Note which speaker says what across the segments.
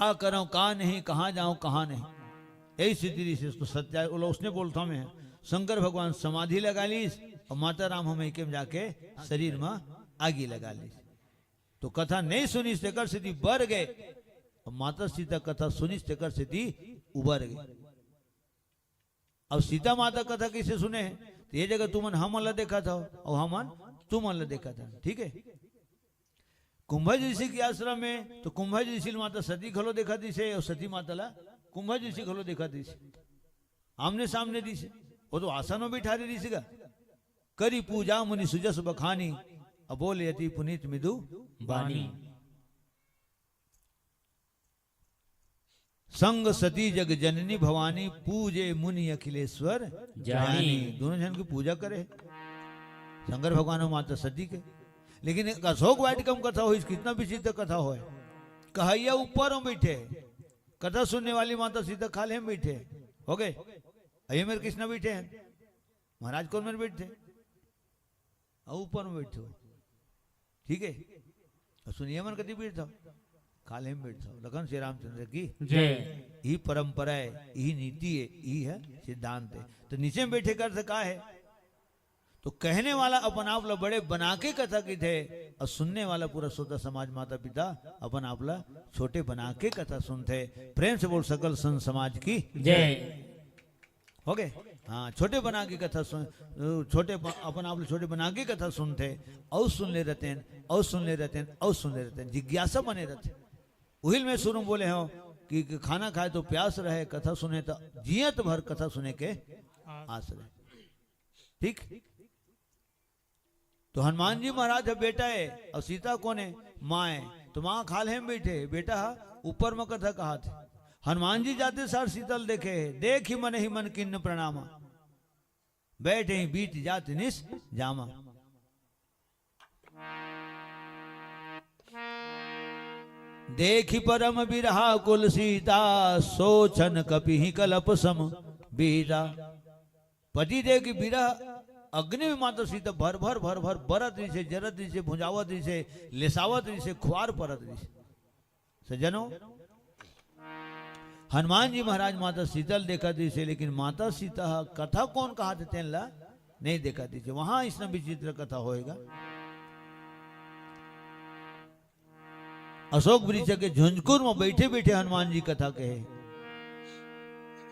Speaker 1: का करूं का नहीं, कहाँ जाऊं कहाँ नहीं, यही स्थिति से उसको सत्या बोला। उसने बोलता में शंकर भगवान समाधि लगा ली और माता राम हम के जाके शरीर में आगी लगा ली। तो कथा नहीं सुनी तेकर स्थिति बढ़ गए और माता सीता कथा सुनी तेकर स्थिति उबर गई। अब सीता माता कथा कैसे सुने? तो ये जगह तुमन हम अल्लाह देखा था और हमन तुम अल्लाह देखा था। ठीक है, कुंभज ऋषि के आश्रम में तो कुंभज ऋषि माता सती खलो देखा दी से और सती माता ला कुंभज ऋषि खलो देखा दी से आमने सामने दी से। वो तो आसनों भी ठारे ऋषि का करी पूजा मुनि सुजस बखानी अबोले यति पुनीत मिदु बानी। संग सती जग जननी भवानी पूजे मुनि अखिलेश्वर जानी। दोनों जन की पूजा करे शंकर भगवान और माता सती के। लेकिन अशोक वाटिकम कथा हो, कितना विचित्र कथा हो। कहैया ऊपर में बैठे, कथा सुनने वाली माता सीता खाले में बैठे हो गए। अये मेरे कृष्णा बैठे हैं, महाराज कौन में बैठे ऊपर में बैठे हो। ठीक है, सुनिए मन कभी बैठता काले में बैठता लखन श्री रामचंद्र की जय। यही परंपरा है, यही नीति है, यही है सिद्धांत है। तो नीचे में बैठे कर का है तो कहने वाला अपन आप ला बड़े बना के कथा की थे और सुनने वाला पूरा श्रोता समाज माता पिता अपन आप ला छोटे बना के कथा सुनते। प्रेम से बोल सकल संत समाज की जय। हो गए हाँ, छोटे बना के कथा सुन, छोटे अपन आप छोटे बना के कथा सुनते और सुन ले रहते हैं और सुन ले रहते हैं और सुन ले रहते हैं, जिज्ञासा बने रहते। उहिल में शुरू बोले हो कि खाना खाए तो प्यास रहे, कथा सुने तो जियत भर कथा सुने के आस रहे। ठीक, तो हनुमान जी महाराज है बेटा है और सीता कौन है? माँ है। तो माँ खाल में बैठे, बेटा ऊपर में कथा कहा थे। हनुमान जी जाते सार शीतल देखे, देख ही मन किन्न प्रणामा, बैठे ही बीत जात निस जामा। देखी परम बिरहा कुल सीता, सोचन कपि ही कलप सम बीता। पति देव की बिरह अग्नि में माता सीता भर भर भर भर बरत रही से, जरत रही से, भुंजावत रही से, लेसावत रही से, खुआर परत रही से। सज्जनों, हनुमान जी महाराज माता शीतल देखा दी से, लेकिन माता सीता कथा कौन कहा थे तेनला नहीं देखा दी से। वहां इसमें विचित्र कथा होएगा। अशोक वृक्ष के झुंझकुर में बैठे बैठे हनुमान जी कथा कहे।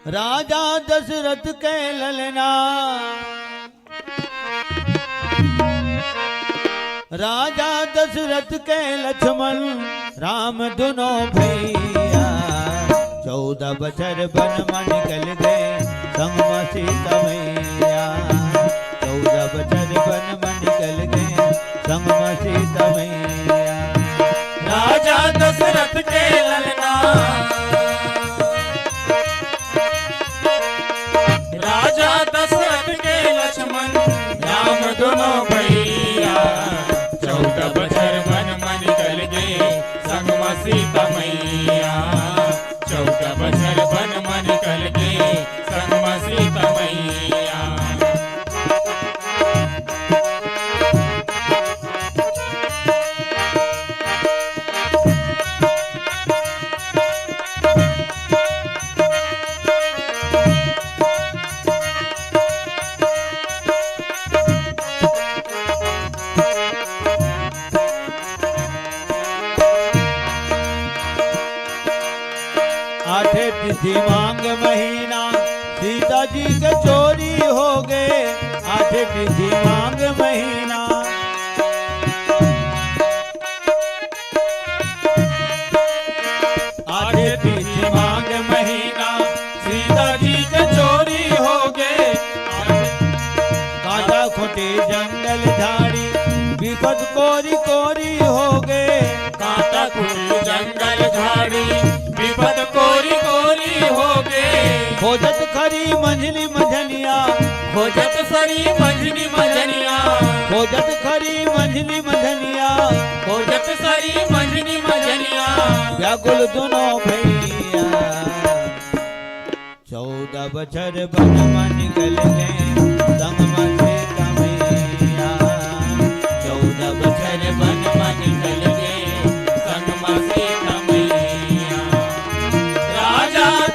Speaker 1: राजा दशरथ के ललना, राजा दशरथ के लक्ष्मण राम दोनों भैया, 14 बछर वन में निकल गए संग में सीता मैया। 14 बछर वन में निकल गए संग में सीता मैया।
Speaker 2: राजा दशरथ के ललना, राजा दशरथ के लक्ष्मण राम दोनों भैया, 14 बछर वन में निकल गए संग में सीता मैया। 14 बछर वन में निकल गए संग में सीता मैया।
Speaker 1: आठे तिथि मांग महीना सीता जी के चोरी हो गए। आठे तिथि मांग महीना,
Speaker 2: आठे तिथि मांग महीना सीता जी के चोरी हो गए।
Speaker 1: काटा खोटे जंगल झाड़ी विपद कोरी कोरी हो गए।
Speaker 2: काटा खुटी जंगल झाड़ी विपद कोरी कोरी हो गए।
Speaker 1: खोजत खरी मंझली मझनिया,
Speaker 2: खोजत सरी मंझली मझनिया,
Speaker 1: खोजत खरी मंझली मझनिया,
Speaker 2: खोजत सरी मंझली मझनिया।
Speaker 1: व्याकुल दोनों भैया, 14 बछर वन में निकल गए संग में सीता मैया।
Speaker 2: 14 बछर वन में निकल गए संग में सीता मैया।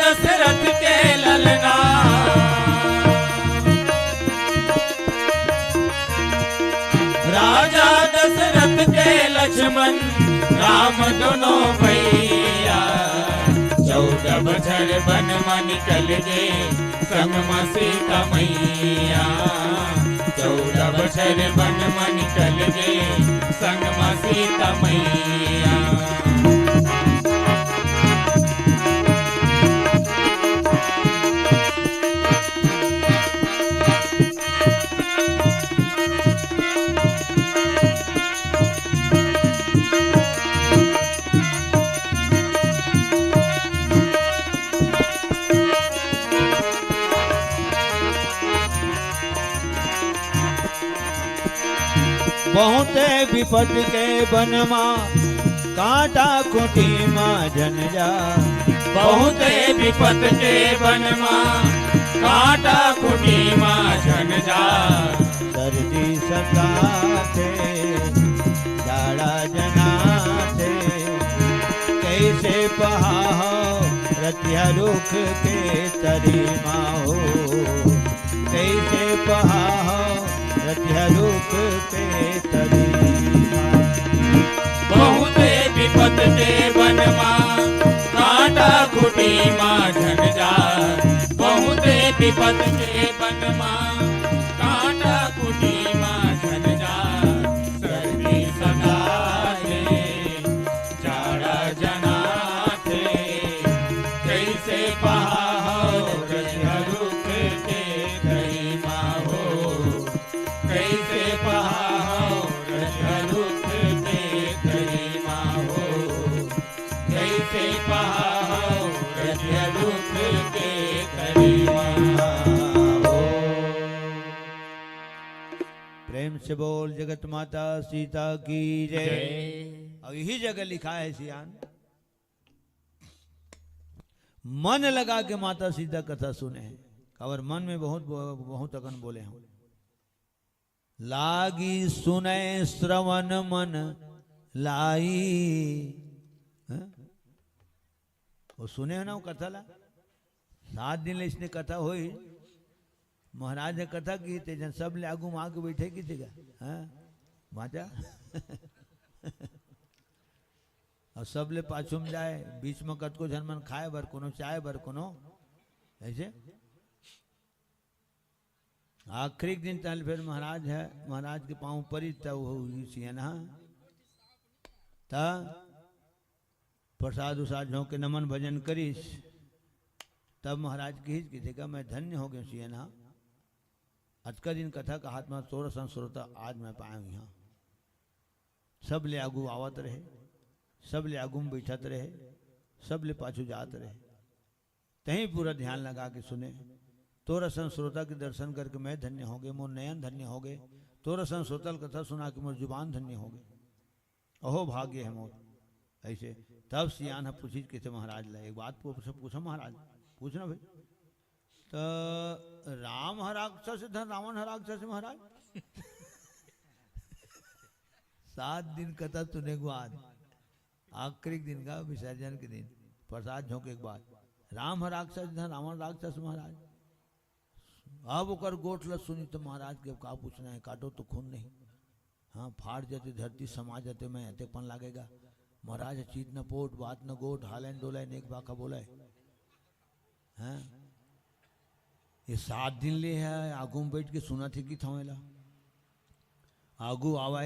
Speaker 2: दशरथ के ललना राजा दशरथ के लक्ष्मण राम दोनों भैया 14 बछर वन में निकल गए संग में सीता मैया 14 बछर वन में निकल गए संग में सीता मैया
Speaker 1: बहुत विपद के बनमा कांटा खूंटी माँ जन जा
Speaker 2: बहुत विपद के बनमा कांटा खूंटी माँ जन जा
Speaker 1: सर्दी सताते जाड़ा जनाते कैसे पहाओ रतिया रुख के तरी माँ हो कैसे पहाओ रतिया रुख के तरी
Speaker 2: बहुत विपद के बनमा कांटा खूंटी माँ जन जा बहुत विपद के बनमा कांटा खूंटी माँ जन जा सर्दी सताते जाड़ा जनाते कैसे पहाओ रतिया रुख के तरी माँ हो कैसे पहाओ रतिया रुख के तरी माँ हो कैसे पहाओ रतिया रुख के तरी माँ हो
Speaker 1: प्रेम से बोल जगत माता सीता की जय। और यही जगह लिखा है सियान मन लगा के माता सीता कथा सुने हैं और मन में बहुत बहुत अगन बोले हैं लागी सुने श्रवण मन लाई हैं? वो सुने है ना वो कथा ला 7 दिन ले इसने कथा हुई महाराज ने कथा की थे जन सब ले आगू माँ के बैठे की थी माचा और सब ले पाछुम जाए बीच में कत को जनमन खाए बर कोनो चाय बर कोनो ऐसे आखिरी दिन तल फिर महाराज है महाराज के पाँव परी तब सियना ता प्रसाद उसाद झोंक के नमन भजन करीस तब महाराज की देखा मैं धन्य हो गया सियना आज का दिन कथा का हाथ में 16 संस्रोता आज मैं पाया हूँ यहाँ सब ले आगू आवत रहे सब ले आगू में बैठत रहे सब ले पाछू जात रहे तहीं पूरा ध्यान लगा के सुने तोरा संस्रोता के दर्शन करके मैं धन्य हो गए मोर नयन धन्य हो गए तोरा संस्रोतल कथा सुना के मोर जुबान धन्य हो गए अहो भाग्य है मोर ऐसे तब सियान है पूछी कैसे महाराज ला एक बात पूछो महाराज पूछना भाई तो राम हराक्षस धन रावण हराक्षस महाराज 7 दिन कथा सुने के बाद आखिरी दिन का विसर्जन के दिन प्रसाद झोंके के बाद राम हराक्षस धन रावण राक्षस महाराज अब ओकर गोठ ल सुनी तो महाराज के का पूछना है काटो तो खून नहीं हाँ फाड़ जाते धरती समा जाते मैं हतेपन लागेगा महाराज चीत न पोट बात न गोट हालन डोला नेक बाका बोला है ये 7 दिन ले है आगू में बैठ के सुना थे कि थवेला आगू आवे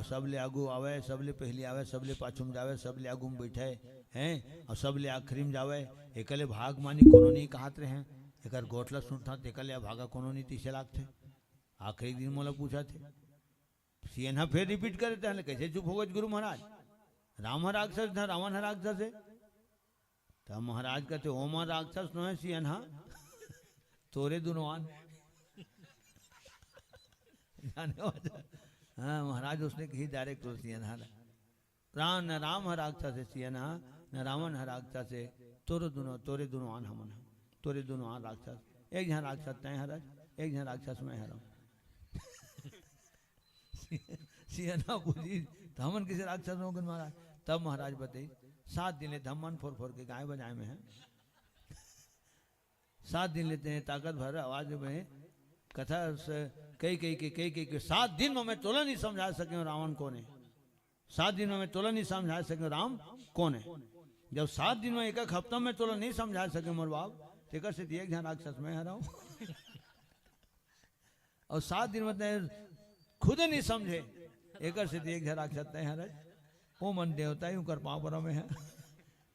Speaker 1: सब ले आगू आवे सब ले पहले आवे सब ले पाछू में जावे सब ले आगू में बैठे हैं और सब ले आखिरी में जावे एकले भाग मानी कोनो नहीं कहत रहे हैं एक गोठला सुनता एकले भागा कोनो नहीं तीसरे लाख थे आखिरी दिन मोला पूछा थे सियना फिर रिपीट करे थे कैसे चुप हो गए गुरु महाराज राम राक्षस था रावण राक्षस है तब महाराज कहते ओम राक्षस न है सियना तोरे दुनवान हाँ महाराज उसने कही डायरेक्ट तो सियना राम न राम राक्षस है सियना न रावण राक्षस है तोरे दुनवान हमन तोरे दुनवान राक्षस एक जहाँ राक्षस तय हराज एक जहाँ राक्षस में हरा सियना पूछी हमन किसी राक्षस हो गए महाराज तब महाराज बताई 7 दिन धमन फोर फोर के गाय बजाए में है 7 दिन लेते हैं ताकत भर आवाज में कथा कई 7 दिन में मैं तोला नहीं समझा सके रावण कौन है। 7 दिन में मैं तोला नहीं समझा सके राम कौन है। जब 7 दिन में एक हफ्ता में तोला नहीं समझा सके मोर बाप तेकर से एक ध्यान राक्षस में हराऊं और 7 दिन में खुद नहीं समझे एक से एक ध्यान राक्षस तय हर वो मन देवता ही कर पाँव पर में है।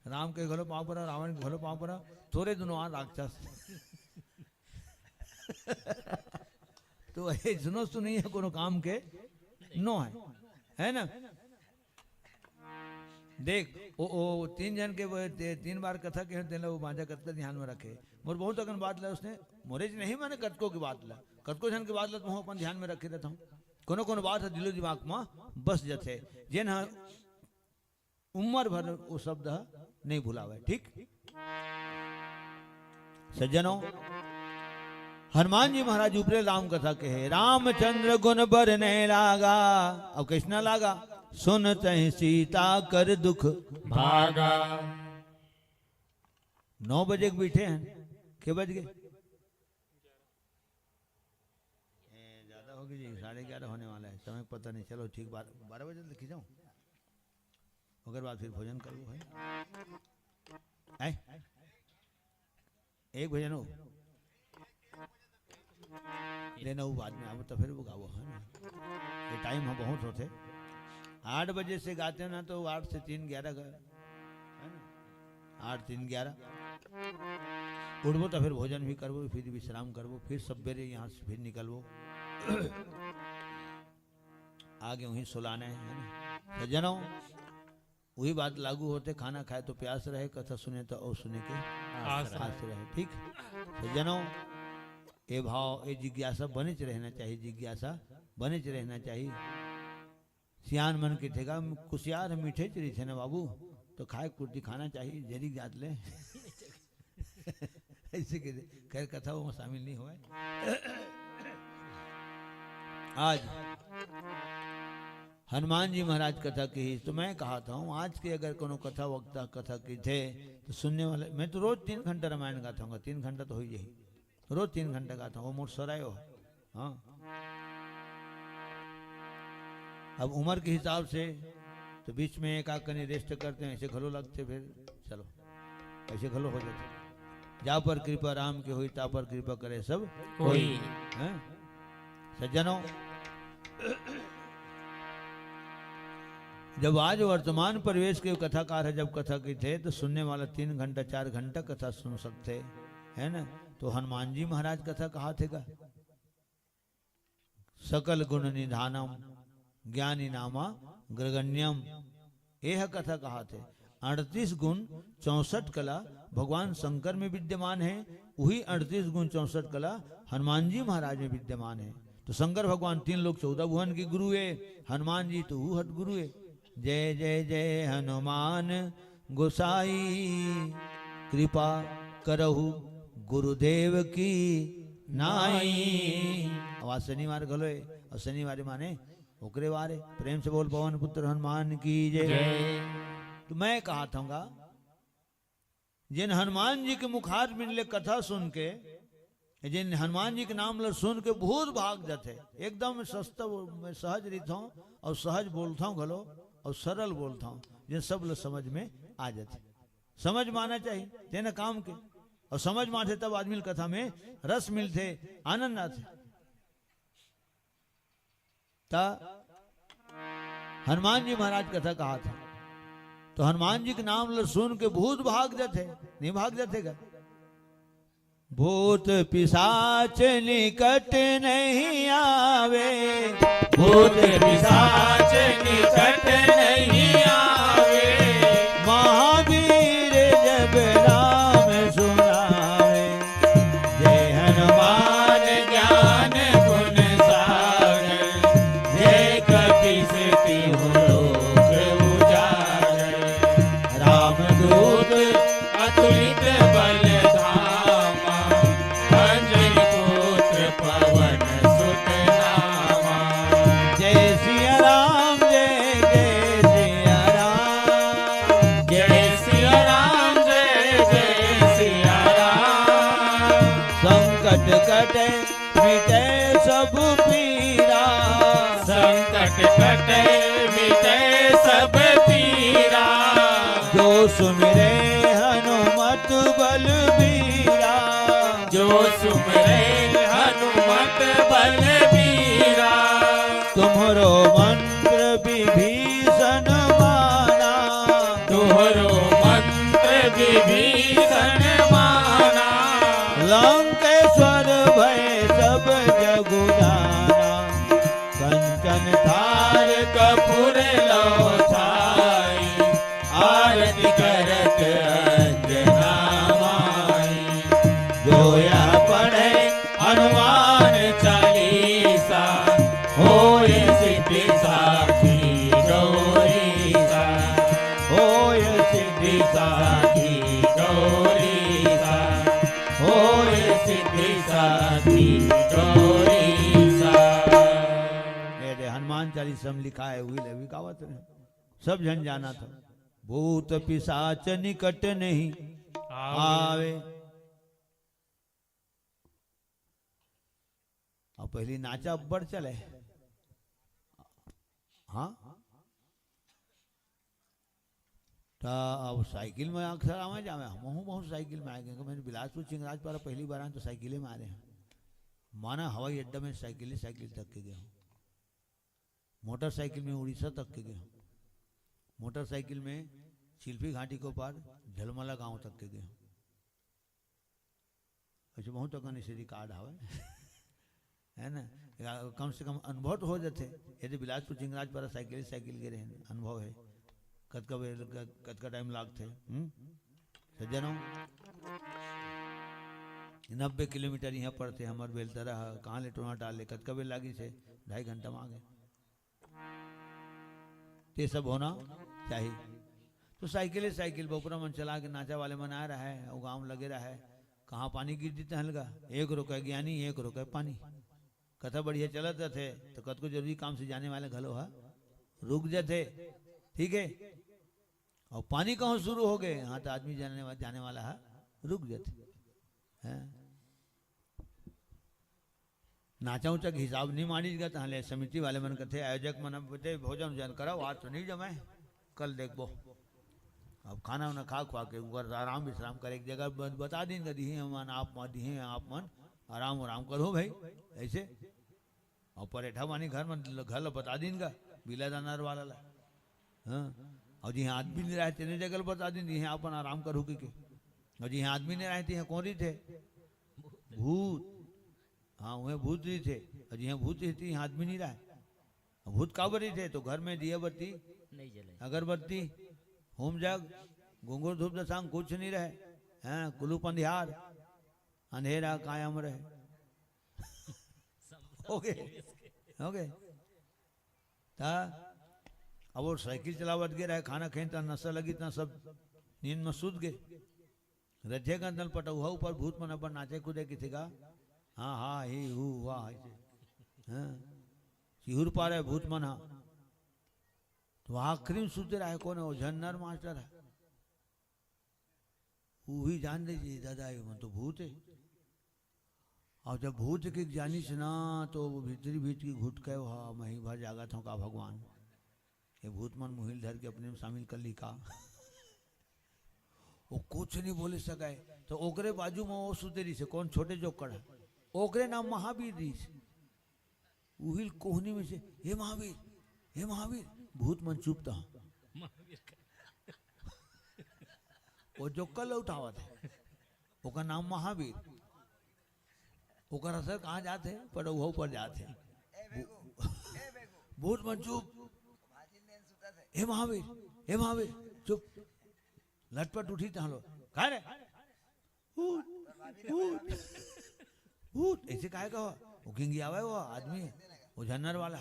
Speaker 1: राम के घलो पाँव पर रावण के घलो पाँव पर थोड़े दोनों आ राक्षस तो ये सुनो सुनी है कोनो काम के नो है ना। देख ओ 3 जन के 3 बार कथा के वो बाजा कतका ध्यान में रखे मोर बहुत अगन बात ला उसने मोरे नहीं मैंने कतको की बात ला कतको जन की बात ला तो अपन ध्यान में रखे रहता हूँ। कोनो कोनो बात है दिलो दिमाग में बस जाते जेन उम्र भर वो शब्द नहीं भुलावे। ठीक सज्जनों हनुमान जी महाराज ऊपरे राम कथा के है रामचंद्र गुण बरने लागा अब कृष्णा लागा सुनत सीता कर दुख
Speaker 2: भागा।
Speaker 1: 9 बजे बैठे हैं के बज गए ज्यादा हो गई जी 11:30 होने वाला है समय पता नहीं। चलो ठीक 12 बजे लिखी जाऊं अगर बाद फिर भोजन करूँ है 1 भोजन हो लेना वो बाद में आओ तो फिर वो गाओ है ना ये टाइम हम बहुत होते 8 बजे से गाते हो ना तो 8 से 3 11 है ना 8 3 11 उठबो तो फिर भोजन भी करबो फिर विश्राम करबो फिर सवेरे यहाँ से फिर निकलबो आगे वहीं सुलाने है ना। सज्जनों वही बात लागू होते खाना खाए तो प्यास रहे कथा सुने तो और सुने के आस रहे। ठीक सज्जनों ये भाव ये जिज्ञासा बने च रहना चाहिए जिज्ञासा बने च रहना चाहिए। सियान मन के ठेगा कुशियार मीठे चरी थे ना बाबू तो खाए कुर्ती खाना चाहिए जरी जात ले ऐसे के खैर कथा वो शामिल नहीं हुआ। आज हनुमान जी महाराज कथा की तो मैं कहा था हूँ आज के अगर कोनो कथा वक्ता कथा की थे तो सुनने वाले मैं तो रोज 3 घंटा रामायण गाता हूँ 3 घंटा तो हो ही रोज 3 घंटा गाता हूँ वो मोट सरायो। हाँ अब उम्र के हिसाब से तो बीच में एक आकनी रेस्ट करते हैं ऐसे खलो लगते फिर चलो ऐसे खलो हो जाते जा पर कृपा राम की हुई ता पर कृपा करे सब कोई। सज्जनों जब आज वर्तमान परिवेश के कथाकार है जब कथा की थे तो सुनने वाला 3 घंटा 4 घंटा कथा सुन सकते है ना। तो हनुमान जी महाराज कथा कहा थे का सकल गुण निधानम ज्ञानी नामा ग्रगण्यम यह कथा कहा थे 38 गुण 64 कला भगवान शंकर में विद्यमान है वही 38 गुण 64 कला हनुमान जी महाराज में विद्यमान है। तो शंकर भगवान 3 लोग 14 भुवन के गुरु है हनुमान जी तो हट गुरु है। जय जय जय हनुमान गोसाई कृपा करहु गुरुदेव की नाई। आवाज शनिवार गलोए और शनिवार माने ओकरे वारे प्रेम से बोल पवन पुत्र हनुमान की जय। तो मैं कहा था जिन हनुमान जी के मुखार मिलले कथा सुन के जिन हनुमान जी के नाम ल सुन के बहुत भाग जाते एकदम सस्ता मैं सहज रहता हूँ और सहज बोलता हूँ गलो और सरल बोलता हूँ जिन सब लोग समझ में आ जाते समझ माना चाहिए तेना काम के और समझ माथे तब आदमी कथा में रस मिलते आनंद आते। ता हनुमान जी महाराज कथा कहा था तो हनुमान जी के नाम ल सुन के भूत भाग जाते नहीं भाग जाते का भूत पिशाच निकट नहीं आवे
Speaker 2: भूत पिशाच निकट नहीं आवे
Speaker 1: महावीर जब नाम सुनावे जय हनुमान
Speaker 2: ज्ञान गुण सागर जय कपीस तिहु लोक उजागर रामदूत अतुलित बल धामा अंजनी पुत्र पवन सुत नामा।
Speaker 1: जय सिया राम जय जय सिया राम बलबीरा
Speaker 2: जो सुमरे हनुमत बलबीरा
Speaker 1: तुम्हारो मंत्र विभीषण माना
Speaker 2: तुहरो मंत्र विभीषण माना
Speaker 1: लंकेश्वर भय सब जगु जाना कंचन थार
Speaker 2: कपूर लो छाई आरती करत अंजना माई
Speaker 1: जोया
Speaker 2: पढ़े हनुमान चालीसा होय सिद्धि साखी गौरीसा
Speaker 1: होय
Speaker 2: सिद्धि साखी गौरीसा होय सिद्धि साखी गौरीसा।
Speaker 1: मेरे हनुमान चालीसा में लिखा है हुई लवी कावत ने सब जन जाना था भूत पिशाच निकट नहीं आवे। और पहली नाचा बढ़ चले हाँ तो अब साइकिल में अक्सर आवे जावे हम बहुत साइकिल में आए क्योंकि मैंने बिलासपुर चिंगराज पर पहली बार आए तो साइकिलें में आ रहे हैं माना हवाई अड्डा में साइकिल तक के गया हूँ मोटरसाइकिल में उड़ीसा तक के गया हूँ मोटरसाइकिल में शिल्पी घाटी को पार झलमला गांव तक के गया हूँ ऐसे बहुत तक रिकॉर्ड आवे है ना कम से कम अनुभव तो हो जाते यदि बिलासपुर चिंगराज पर साइकिल गिरे हैं अनुभव है कद का टाइम लागते सज्जनों 90 किलोमीटर यहाँ पर थे हमारे बेलतरा कहाँ ले टोना डाल ले कद का बेल लागी से 2.5 घंटा में आ गए ये सब होना चाहिए तो साइकिल बपुरा मन चला के नाचा वाले मना रहा है वो गाँव लगे रहा है कहाँ पानी गिर देता हल्का एक रुका ज्ञानी एक रुका पानी कथा बढ़िया चलते थे तो कद को जरूरी काम से जाने वाले घलो है रुक जाते ठीक है और पानी कहाँ शुरू हो गए हाँ तो आदमी जाने वाला है रुक जाते हैं नाचा उचा के हिसाब नहीं मानी गया तो हाँ समिति वाले मन कथे आयोजक मन बते भोजन उजन कराओ आज तो नहीं जमाए कल देखो अब खाना उना खा खुआ के ऊपर आराम विश्राम करे एक जगह बता देंगे दी मन आप मन आराम करो भाई ऐसे और परेठा मानी घर में घर बता देंगे बिला दानार वाला ला हाँ और जी हाँ आदमी नहीं रहे तेने जगह बता दें यहाँ अपन आराम करो के और जी हाँ आदमी नहीं रहे थे यहाँ कौन थे भूत हाँ वह भूत ही थे और जी हाँ भूत थी यहाँ आदमी नहीं रहे भूत काबरी थे तो घर में दिया बत्ती
Speaker 3: नहीं जले
Speaker 1: अगरबत्ती होम जग घुंघुर धूप दसांग कुछ नहीं रहे हैं कुलूप अंधियार अंधेरा कायम रहे ओके ओके अब वो साइकिल चलावत गए रहे खाना खेन ता नशा लगी तना सब नींद में सूत गए रजे का दल पटुआ ऊपर भूत मन अपन नाचे कूदे किसी का हाँ हाँ ही हु वाह हाँ चिहुर पा रहे भूत मन तो आखिरी में सूते रहे कौन है वो झन्नर मास्टर है वो ही जान दीजिए दादा ये मन तो भूत है और जब भूत के जानी से ना तो वो भीतरी की घुट के वहा मैं ही भर जागा था का भगवान ये भूत मन मुहिल धर के अपने में शामिल कर ली का वो कुछ नहीं बोले सका तो ओकरे बाजू में वो सुतेरी से कौन छोटे जो कड़ा ओकरे नाम महावीर री से उहिल कोहनी में से हे महावीर भूत मन चुपता वो जो कल उठावा थे ओका नाम महावीर ओकर असर कहाँ जाते पर वो पर जाते भूत मन चुप हे महावीर चुप लटपट उठी तालो कहा रे भूत ऐसे काहे का वो गिंगी आवे वो आदमी है वो झन्नर वाला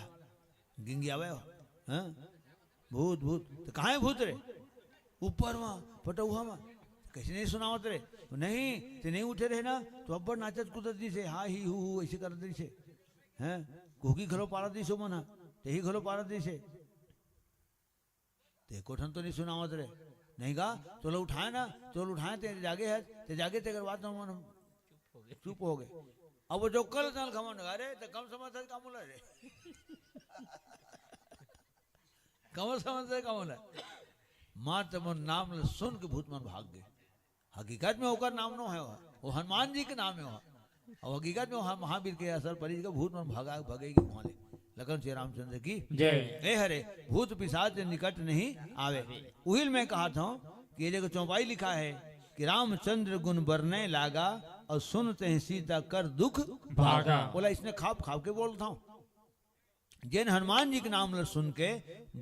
Speaker 1: गिंगी आवे वो हाँ भूत तो कहाँ है भूत रे ऊपर वहाँ पटुआ में कैसे नहीं सुनावत रे नहीं ते नहीं उठे रहे ना तो अब्बर नाचत कूदत दी से हाँ ही हु ऐसे कर दी से हैं घोगी घरो पारा दी सो मना ते ही घरो पारा दी से ते कोठन तो नहीं सुनावत रे नहीं गा तो लो उठाए ना तो उठाए ते जागे है ते जागे ते बात ना मन चुप हो गए अब वो जो कल साल खमन अरे तो कम समझ से काम रे कम समझ से काम मार तब नाम सुन के भूत मन भाग गए हकीकत में होकर नाम नो है वो हनुमान जी के नाम में हो और हकीकत में महावीर के असर परी का भूत मन भागा भगेगी वहां ले। लखन श्री रामचंद्र की
Speaker 2: जय।
Speaker 1: ए हरे भूत पिशाच निकट नहीं आवे। उहिल में कहा था कि ये जगह चौपाई लिखा है कि रामचंद्र गुण बरने लागा और सुनते हैं सीता कर दुख
Speaker 2: भागा।
Speaker 1: बोला इसने खाप खाप के बोलता हूं जिन हनुमान जी के नाम ल सुन के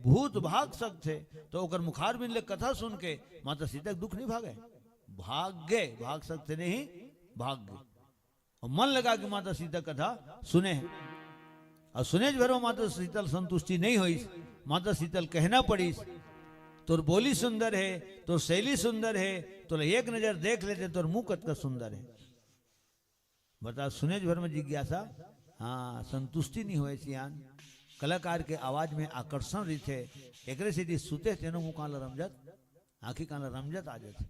Speaker 1: भूत भाग सकते तो ओकर मुखार बिन ले कथा सुन के माता सीता के दुख नहीं भागे भाग गए भाग सकते नहीं भाग गए और मन लगा कि माता सीता कथा सुने और सुने भरो माता शीतल संतुष्टि नहीं हुई। माता शीतल कहना पड़ी तोर बोली सुंदर है तोर शैली सुंदर है तो एक नजर देख लेते तोर मुंह कत का सुंदर है। बता सुने भर में जिज्ञासा हाँ संतुष्टि नहीं हुए सियान कलाकार के आवाज में आकर्षण रीते एक सीधी सुते तेनो मुंह काला रमजत आखी काला रमजत आ जाते।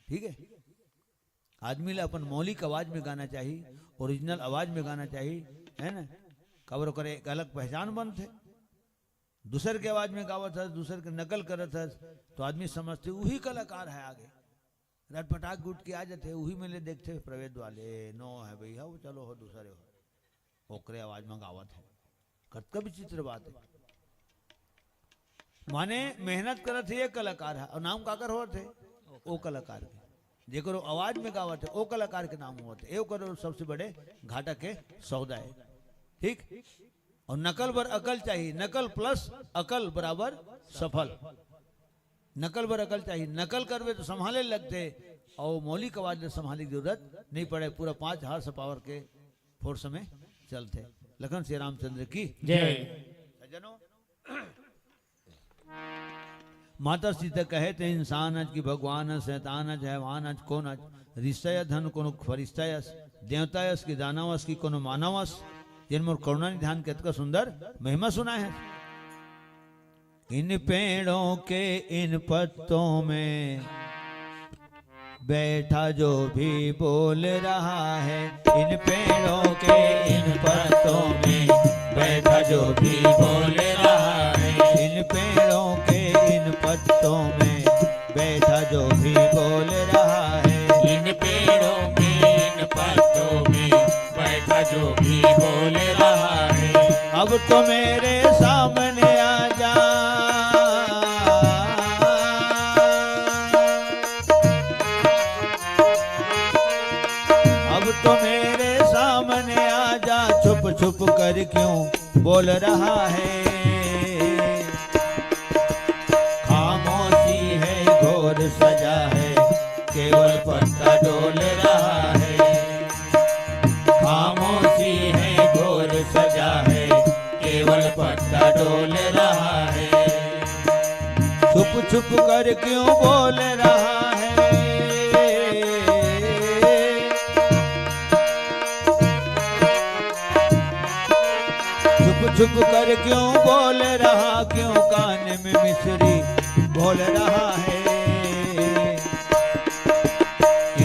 Speaker 1: ठीक है आदमी ला अपन मौलिक आवाज में गाना चाहिए ओरिजिनल आवाज में गाना चाहिए है ना कबर करे एक अलग पहचान बनते। दूसर के आवाज में गावत है दूसर के नकल करत है तो आदमी समझते वही कलाकार है आगे रटपटाक गुट के आ जाते वही में ले देखते प्रवेद वाले नो है भैया वो चलो हो दूसरे हो ओकरे आवाज में गावत है कतका विचित्र बात है। माने मेहनत करत है ये कलाकार है और नाम काकर होत है ओ कलाकार के जेकर आवाज में गावत है ओ कलाकार के नाम होते ए करो सबसे बड़े घाटा के सौदा है। ठीक और नकल बर अकल चाहिए नकल प्लस अकल बराबर सफल नकल बर अकल चाहिए नकल करवे तो संभाले लगते और मौलिक आवाज में संभालने की जरूरत नहीं पड़े पूरा 5 हार्स पावर के फोर्स में चलते। लखन श्री रामचंद्र की
Speaker 2: जय।
Speaker 1: सज्जनों माता सीता कहे थे इंसान अज की भगवान शैतान अज हैवान अज कौन अज ऋषय धन कोनो फरिश्तायस देवतायस की दानवस की कोनो मानवस जिनमें करुणा निधान कितना सुंदर महिमा सुना है। इन पेड़ों के इन पत्तों में बैठा जो भी बोल रहा है इन पेड़ों के इन पत्तों में बैठा जो भी बोल रहा है इन पेड़ों के इन पत्तों में बैठा जो भी बोल रहा है
Speaker 2: इन पेड़ों के इन पत्तों में बैठा जो भी बोल रहा है।
Speaker 1: अब तो मेरे सामने आ जा अब तो मेरे सामने आ जा छुप छुप कर क्यों बोल रहा है खामोशी है घोर सजा है केवल पत्ता डोल रहा है खामोशी है घोर सजा है केवल पत्ता डोल रहा है छुप छुप कर क्यों बोल रहा है छुप छुप कर क्यों बोल रहा क्यों कान में मिश्री बोल रहा है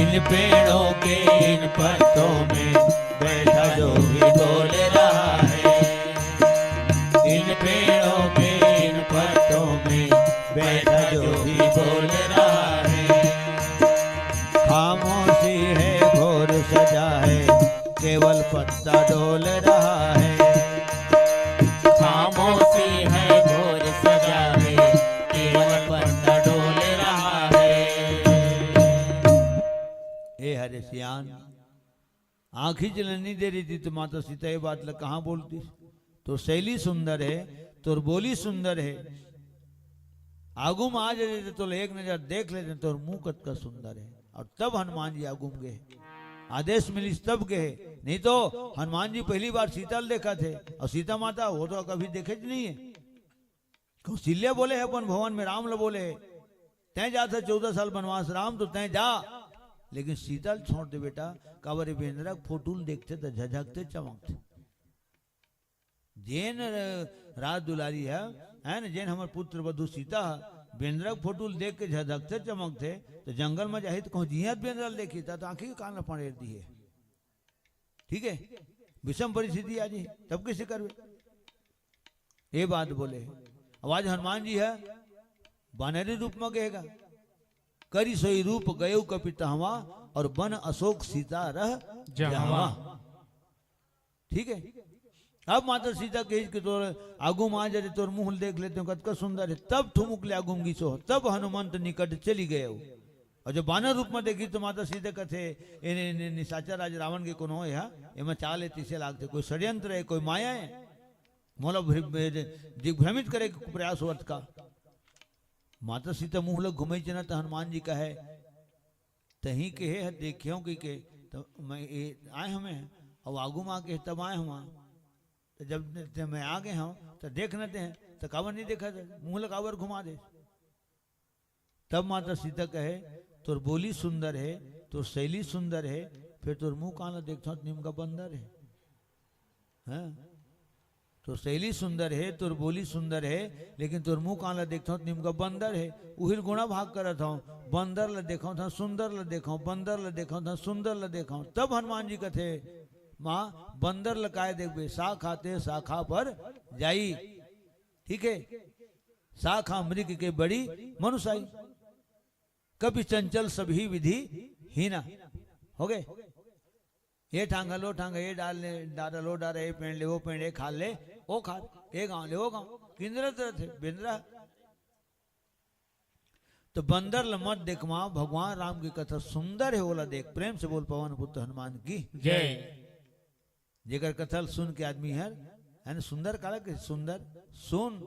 Speaker 1: इन पेड़ों के इन पत्तों में बैठा जो भी बोल रहा है इन पेड़ों के इन पत्तों में बैठा जो भी बोल रहा है खामोशी है घोर सजा है केवल पत्ता डोल रहा है
Speaker 2: खामोशी है घोर सजा है केवल पत्ता डोल रहा है।
Speaker 1: ए हरे सियान आंखी जलन नहीं दे रही थी तो माता सीता ये बात कहाँ बोलती तो शैली सुंदर है तो बोली सुंदर है आगुम आ जाते तो एक नजर देख लेते तो मुंह कत का सुंदर है और तब हनुमान जी आगुम गए आदेश मिली तब गए नहीं तो हनुमान जी पहली बार सीता देखा थे और सीता माता वो तो कभी देखे नहीं है कौशल्या बोले है अपन भवन में राम ल बोले तय जाता 14 साल बनवास राम तो तय जा लेकिन सीता छोड़ दे बेटा काबर बेंद्रा फोटूल देखते तो झझकते चमकते जैन रात दुलारी है ना जैन हमारे पुत्र वधु सीता बेंद्रा फोटूल देख के झझकते चमकते तो जंगल में जाही तो कहूँ जियात बेंद्रा देखी था तो आंखी कान पड़े दी है। ठीक है विषम परिस्थिति आ जी तब कैसे करवे ये बात बोले आवाज हनुमान जी है बानरी रूप में कहेगा करी सोई रूप गयो कपितहवा और बन अशोक सीता रह
Speaker 2: जहवा।
Speaker 1: ठीक है। अब माता सीता कही कि तोर आगुम आ जाते तोर मुंह देख लेते हो कतका सुंदर है, तब ठुमुक ले आगुम गीसो, तब हनुमंत निकट चली गए। और जब बानर रूप में देखी तो माता सीता कथे इन निशाचर राज रावण के कोनो है एम चाल तीसे लागते, कोई षड्यंत्र है, कोई माया है, मोला दिग्भ्रमित करे प्रयास वर्त का। माता सीता मुंह लग घुमे च न तो हनुमान जी कहे तही के है देखियो कि तो मैं आए हमें और आगू माँ के तब आए हुआ, तो जब मैं आ गए हूँ तो देख लेते हैं, तो कावर नहीं देखा था, मुंह लग कावर घुमा दे। तब माता सीता कहे तोर बोली सुंदर है, तोर शैली सुंदर है, फिर तोर मुंह कहाँ देखता हूँ नीम का बंदर है, हाँ? तो शैली सुंदर है, तोर बोली सुंदर है, लेकिन तोर मुंह कहाँ देखता हूँ नीम का बंदर है। उहिर गुणा भाग करत हूँ, बंदर ल देखा था सुंदर ल देखा, बंदर ल देखा था सुंदर ल देखा। तब हनुमान जी कथे माँ बंदर लकाए देखबे, शाखा ते शाखा पर जाई। ठीक है, शाखा मृग के बड़ी मनुष्य, कभी चंचल सभी विधि हीना। हो गए ये टांगा लो टांगा, ये डाल ले डारा लो डारा, ये पेड़ ले वो पेड़, ये खा ले वो खा, ये गाँव ले वो गाँव, किंद्र थे बिंद्रा। तो बंदर लमत देख माँ, भगवान राम की कथा सुंदर है, बोला देख। प्रेम से बोल पवन पुत्र हनुमान की
Speaker 2: जय।
Speaker 1: जेकर कथल सुन के आदमी है ना, सुंदर काला के सुंदर, सुन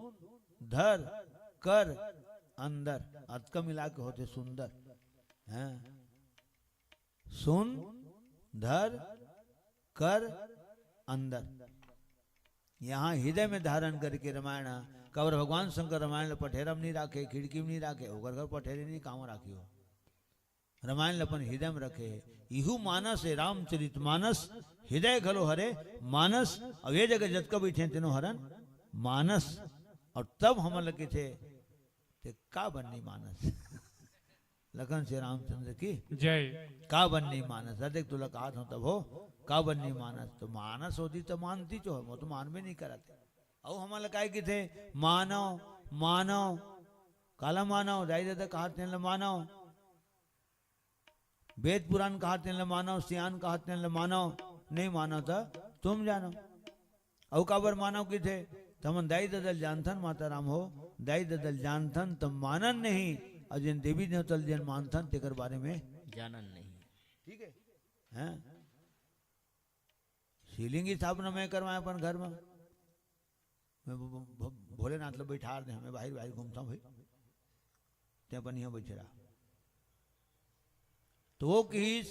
Speaker 1: धर कर अंदर, अर्थ का मिला के होते सुंदर हैं। सुन धर कर अंदर, यहाँ हृदय में धारण करके रामायण कवर भगवान शंकर रामायण पठेरम नहीं राखे, खिड़की में नहीं राखे, होकर घर पठेरे नहीं काम राखी हो, रामायण अपन हृदय में रखे। इहु मानस है रामचरित मानस, हृदय घलो हरे मानस। अब ये जगह जत का बैठे तीनों हरन मानस, और तब हम लगे थे का बननी मानस लखन से रामचंद्र की
Speaker 2: जय।
Speaker 1: का बननी मानस, देख तुला कहा था तब हो का बननी मानस। तो मानस होती तो मानती जो है, वो तो मान भी नहीं कराते। और हम लगाए कि थे मानव मानव काला मानव, दाई दादा कहते हैं मानव, वेद पुराण कहते हैं मानव, सियान कहते हैं मानव, नहीं मानव था तुम जानो। औ काबर मानव की थे तमन दाई ददल जानथन माता राम हो, दाई ददल जानथन तम मानन नहीं, और जिन देवी देवतल जिन मानथन तेकर बारे में
Speaker 2: जानन नहीं।
Speaker 1: ठीक है, हैं? शिवलिंग की स्थापना मैं करवाए अपन घर में, मैं भोलेनाथ लोग बैठा दे, हमें बाहर बाहर घूमता हूँ भाई, ते अपन यहाँ बैठे रहा। तो वो किस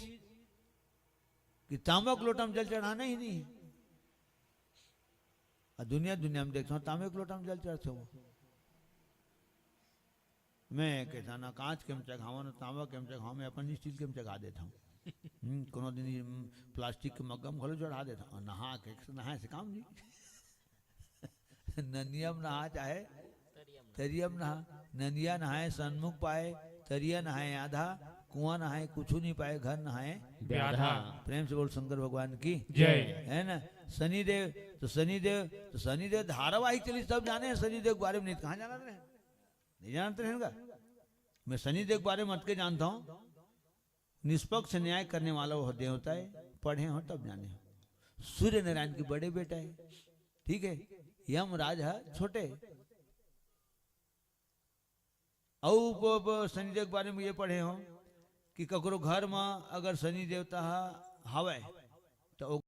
Speaker 1: कि तांबक लोटा में जल चढ़ाना ही नहीं है। दुनिया दुनिया में देखता हूँ तांबे के लोटा में जल चढ़ते हो। मैं कहता ना कांच के में चढ़ावा ना तांबा के में चढ़ावा, मैं अपन स्टील के में चढ़ा देता हूँ। कोनो दिन प्लास्टिक के मग्गम घलो चढ़ा देता हूँ। नहा के नहाए से काम जी ननियम नहा चाहे तरियम नहा, ननिया नहाए सन्मुख पाए, तरिया नहाए आधा, कुआं नहाए कुछ नहीं पाए, घर नहाए
Speaker 2: व्याधा।
Speaker 1: प्रेम से बोल शंकर भगवान की
Speaker 2: जय।
Speaker 1: है ना। शनिदेव तो शनिदेव धारावाहिक चली सब जाने हैं शनिदेव के बारे में, नहीं कहाँ जाना रहे, नहीं जानते रहेगा। मैं शनिदेव के बारे में मत के जानता हूँ, निष्पक्ष न्याय करने वाला वो देवता है, पढ़े हो तब जाने हो। सूर्य नारायण के बड़े बेटा है, ठीक है, यम राज है छोटे। और शनिदेव के बारे में ये पढ़े हो कि ककरो घर में अगर शनि देवता हवे तो